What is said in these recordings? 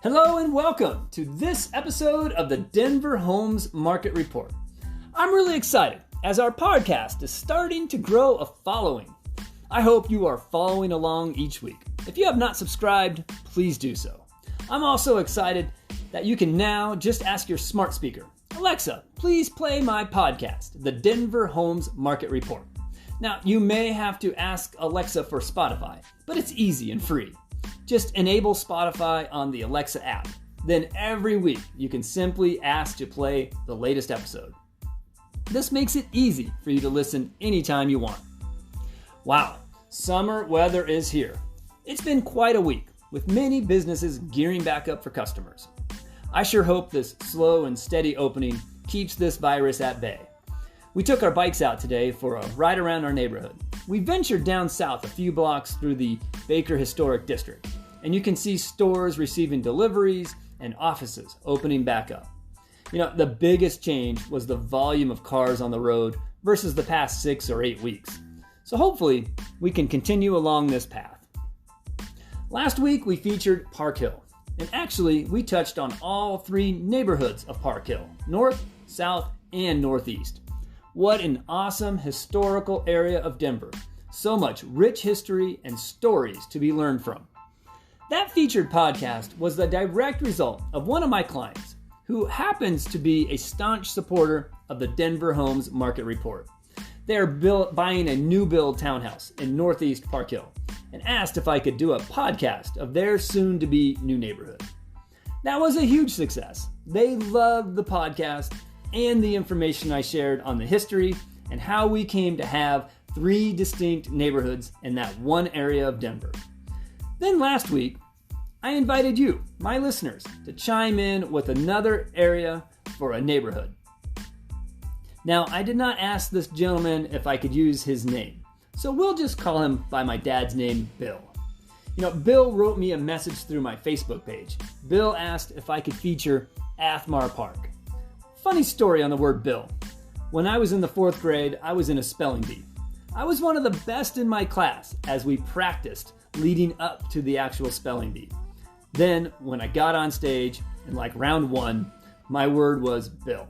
Hello and welcome to this episode of the Denver Homes Market Report. I'm really excited as our podcast is starting to grow a following. I hope you are following along each week. If you have not subscribed, please do so. I'm also excited that you can now just ask your smart speaker, Alexa, please play my podcast, the Denver Homes Market Report. Now, you may have to ask Alexa for Spotify, but it's easy and free. Just enable Spotify on the Alexa app. Then every week, you can simply ask to play the latest episode. This makes it easy for you to listen anytime you want. Wow, summer weather is here. It's been quite a week, with many businesses gearing back up for customers. I sure hope this slow and steady opening keeps this virus at bay. We took our bikes out today for a ride around our neighborhood. We ventured down south a few blocks through the Baker Historic District, and you can see stores receiving deliveries and offices opening back up. The biggest change was the volume of cars on the road versus the past 6 or 8 weeks. So hopefully we can continue along this path. Last week we featured Park Hill, and actually we touched on all 3 neighborhoods of Park Hill, north, south, and northeast. What an awesome historical area of Denver. So much rich history and stories to be learned from. That featured podcast was the direct result of one of my clients who happens to be a staunch supporter of the Denver Homes Market Report. They are buying a new build townhouse in northeast Park Hill and asked if I could do a podcast of their soon-to-be new neighborhood. That was a huge success. They loved the podcast and the information I shared on the history and how we came to have 3 distinct neighborhoods in that one area of Denver. Then last week, I invited you, my listeners, to chime in with another area for a neighborhood. Now, I did not ask this gentleman if I could use his name, so we'll just call him by my dad's name, Bill. Bill wrote me a message through my Facebook page. Bill asked if I could feature Athmar Park. Funny story on the word Bill. When I was in the 4th grade, I was in a spelling bee. I was one of the best in my class as we practiced leading up to the actual spelling bee. Then, when I got on stage, in round 1, my word was Bill.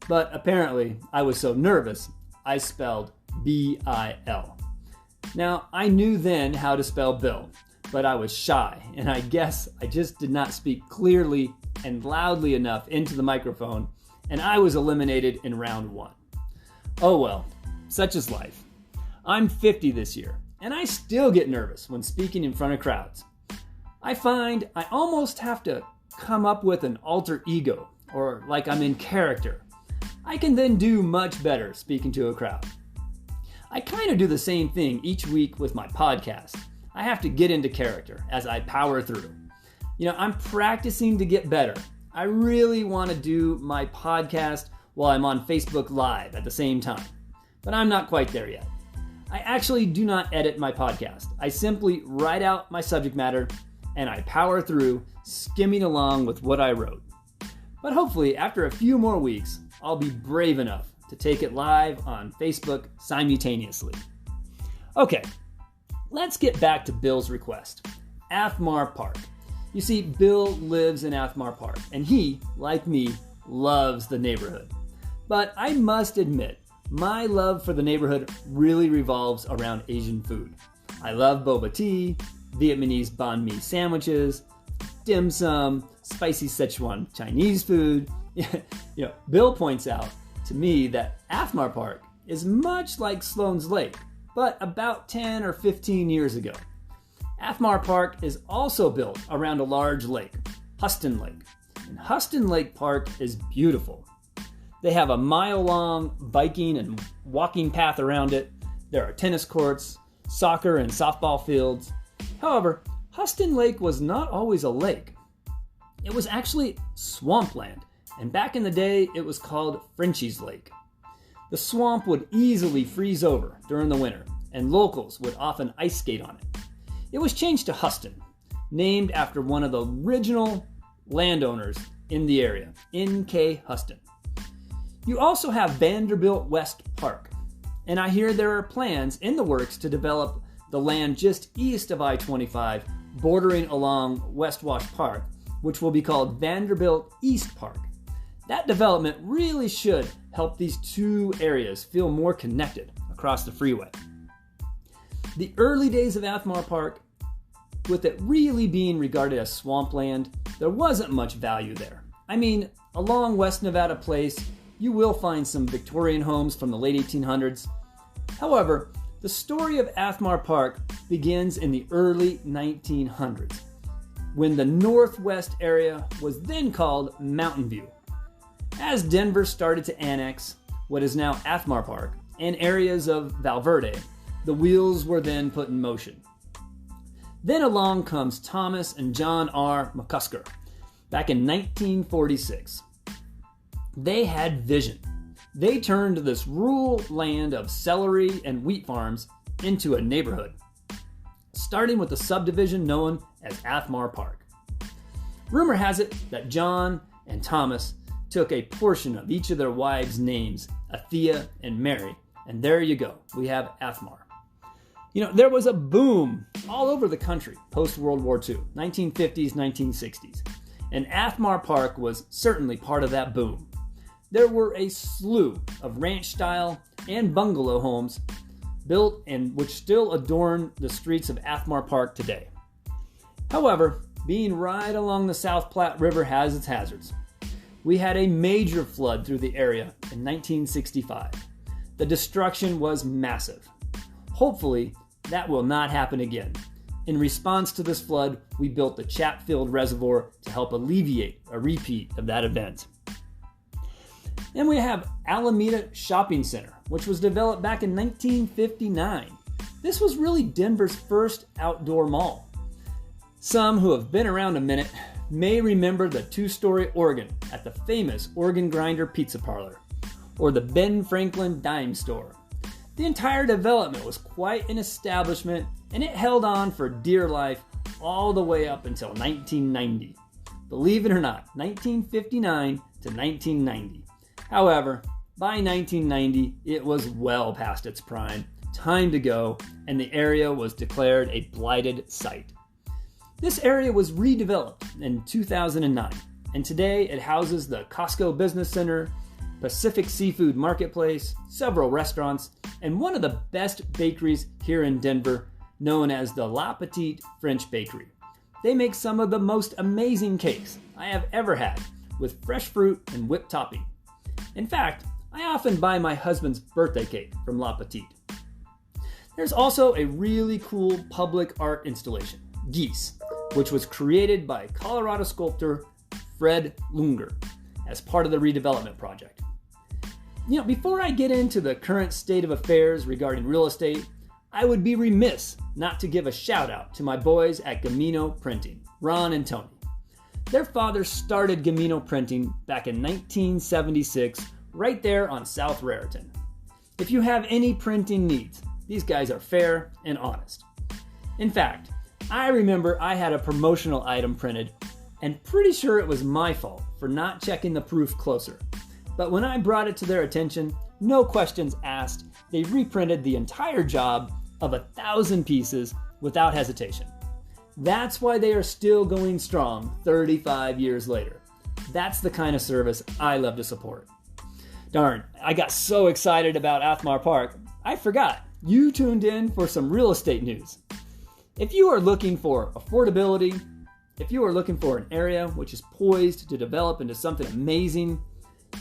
But apparently, I was so nervous, I spelled B-I-L. Now, I knew then how to spell Bill, but I was shy, and I guess I just did not speak clearly and loudly enough into the microphone, and I was eliminated in round 1. Oh well, such is life. I'm 50 this year, and I still get nervous when speaking in front of crowds. I find I almost have to come up with an alter ego, or like I'm in character. I can then do much better speaking to a crowd. I kind of do the same thing each week with my podcast. I have to get into character as I power through. I'm practicing to get better. I really want to do my podcast while I'm on Facebook Live at the same time, but I'm not quite there yet. I actually do not edit my podcast. I simply write out my subject matter and I power through, skimming along with what I wrote. But hopefully, after a few more weeks, I'll be brave enough to take it live on Facebook simultaneously. Okay, let's get back to Bill's request. Athmar Park. You see, Bill lives in Athmar Park, and he, like me, loves the neighborhood. But I must admit, my love for the neighborhood really revolves around Asian food. I love boba tea, Vietnamese banh mi sandwiches, dim sum, spicy Sichuan Chinese food. Bill points out to me that Athmar Park is much like Sloan's Lake, but about 10 or 15 years ago. Athmar Park is also built around a large lake, Huston Lake. And Huston Lake Park is beautiful. They have a mile-long biking and walking path around it. There are tennis courts, soccer and softball fields. However, Huston Lake was not always a lake. It was actually swampland, and back in the day, it was called Frenchie's Lake. The swamp would easily freeze over during the winter, and locals would often ice skate on it. It was changed to Huston, named after one of the original landowners in the area, N.K. Huston. You also have Vanderbilt West Park, and I hear there are plans in the works to develop the land just east of I-25, bordering along West Wash Park, which will be called Vanderbilt East Park. That development really should help these two areas feel more connected across the freeway. The early days of Athmar Park, with it really being regarded as swampland, there wasn't much value there. I mean, along West Nevada Place, you will find some Victorian homes from the late 1800s. However, the story of Athmar Park begins in the early 1900s, when the northwest area was then called Mountain View. As Denver started to annex what is now Athmar Park and areas of Valverde, the wheels were then put in motion. Then along comes Thomas and John R. McCusker back in 1946. They had vision. They turned this rural land of celery and wheat farms into a neighborhood, starting with the subdivision known as Athmar Park. Rumor has it that John and Thomas took a portion of each of their wives' names, Athea and Mary, and there you go, we have Athmar. You know, there was a boom all over the country post-World War II, 1950s, 1960s, and Athmar Park was certainly part of that boom. There were a slew of ranch-style and bungalow homes built and which still adorn the streets of Athmar Park today. However, being right along the South Platte River has its hazards. We had a major flood through the area in 1965. The destruction was massive. Hopefully, that will not happen again. In response to this flood, we built the Chatfield Reservoir to help alleviate a repeat of that event. Then we have Alameda Shopping Center, which was developed back in 1959. This was really Denver's first outdoor mall. Some who have been around a minute may remember the two-story organ at the famous Organ Grinder Pizza Parlor, or the Ben Franklin Dime Store. The entire development was quite an establishment, and it held on for dear life all the way up until 1990. Believe it or not, 1959 to 1990. However, by 1990, it was well past its prime, time to go, and the area was declared a blighted site. This area was redeveloped in 2009, and today it houses the Costco Business Center, Pacific Seafood Marketplace, several restaurants, and one of the best bakeries here in Denver, known as the La Petite French Bakery. They make some of the most amazing cakes I have ever had, with fresh fruit and whipped topping. In fact, I often buy my husband's birthday cake from La Petite. There's also a really cool public art installation, Geese, which was created by Colorado sculptor Fred Lunger as part of the redevelopment project. Before I get into the current state of affairs regarding real estate, I would be remiss not to give a shout out to my boys at Gamino Printing, Ron and Tony. Their father started Gamino Printing back in 1976, right there on South Raritan. If you have any printing needs, these guys are fair and honest. In fact, I remember I had a promotional item printed, and pretty sure it was my fault for not checking the proof closer. But when I brought it to their attention, no questions asked, they reprinted the entire job of 1,000 pieces without hesitation. That's why they are still going strong 35 years later. That's the kind of service I love to support. Darn, I got so excited about Athmar Park, I forgot you tuned in for some real estate news. If you are looking for affordability, if you are looking for an area which is poised to develop into something amazing,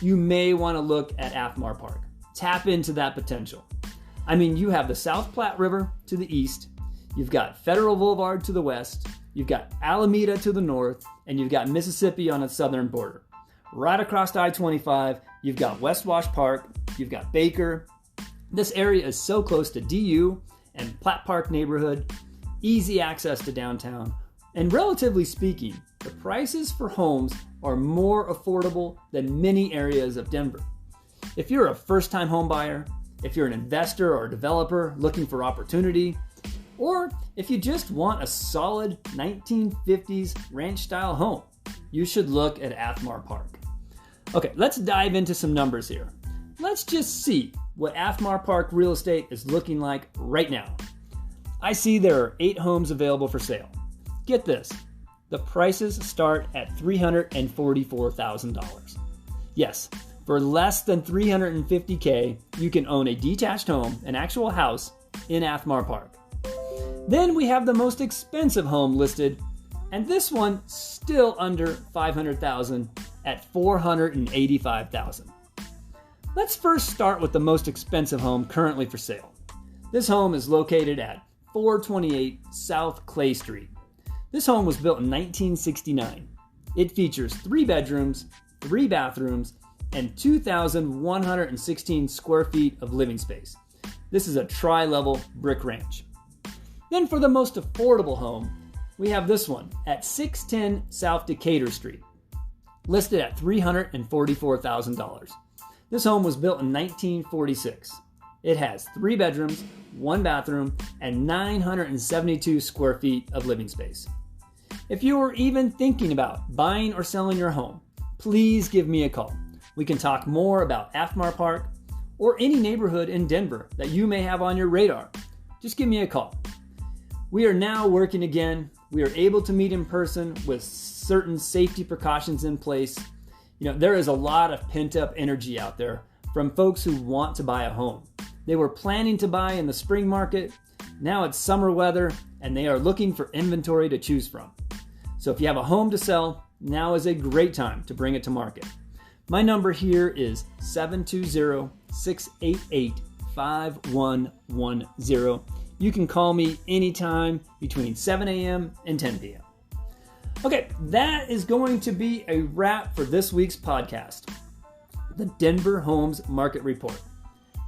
you may want to look at Athmar Park. Tap into that potential. I mean, you have the South Platte River to the east, you've got Federal Boulevard to the west, you've got Alameda to the north, and you've got Mississippi on its southern border. Right across I-25, you've got West Wash Park, you've got Baker. This area is so close to DU and Platte Park neighborhood, easy access to downtown, and relatively speaking, the prices for homes are more affordable than many areas of Denver. If you're a first-time home buyer, if you're an investor or developer looking for opportunity, or if you just want a solid 1950s ranch-style home, you should look at Athmar Park. Okay, let's dive into some numbers here. Let's just see what Athmar Park real estate is looking like right now. I see there are 8 homes available for sale. Get this, the prices start at $344,000. Yes, for less than $350K, you can own a detached home, an actual house, in Athmar Park. Then we have the most expensive home listed, and this one still under $500,000 at $485,000. Let's first start with the most expensive home currently for sale. This home is located at 428 South Clay Street. This home was built in 1969. It features 3 bedrooms, 3 bathrooms, and 2,116 square feet of living space. This is a tri-level brick ranch. Then for the most affordable home, we have this one at 610 South Decatur Street, listed at $344,000. This home was built in 1946. It has 3 bedrooms, 1 bathroom, and 972 square feet of living space. If you are even thinking about buying or selling your home, please give me a call. We can talk more about Athmar Park or any neighborhood in Denver that you may have on your radar. Just give me a call. We are now working again. We are able to meet in person with certain safety precautions in place. There is a lot of pent-up energy out there from folks who want to buy a home. They were planning to buy in the spring market. Now it's summer weather, and they are looking for inventory to choose from. So if you have a home to sell, now is a great time to bring it to market. My number here is 720-688-5110. You can call me anytime between 7 a.m. and 10 p.m. Okay, that is going to be a wrap for this week's podcast, the Denver Homes Market Report.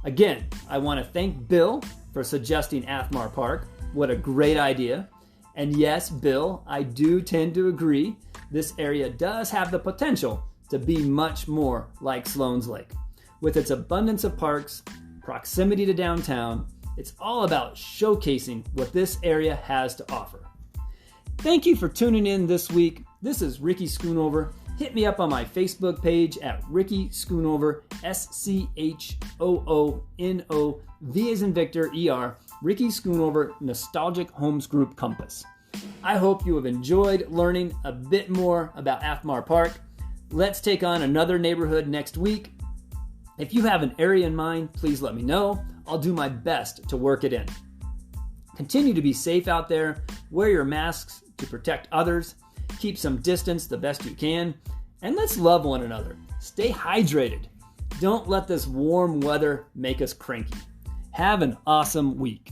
Again, I want to thank Bill for suggesting Athmar Park. What a great idea. And yes, Bill, I do tend to agree. This area does have the potential to be much more like Sloan's Lake. With its abundance of parks, proximity to downtown, it's all about showcasing what this area has to offer. Thank you for tuning in this week. This is Ricky Schoonover. Hit me up on my Facebook page at Ricky Schoonover, SCHOONO, V as in Victor, ER, Ricky Schoonover, Nostalgic Homes Group Compass. I hope you have enjoyed learning a bit more about Athmar Park. Let's take on another neighborhood next week. If you have an area in mind, please let me know. I'll do my best to work it in. Continue to be safe out there. Wear your masks to protect others. Keep some distance the best you can. And let's love one another. Stay hydrated. Don't let this warm weather make us cranky. Have an awesome week.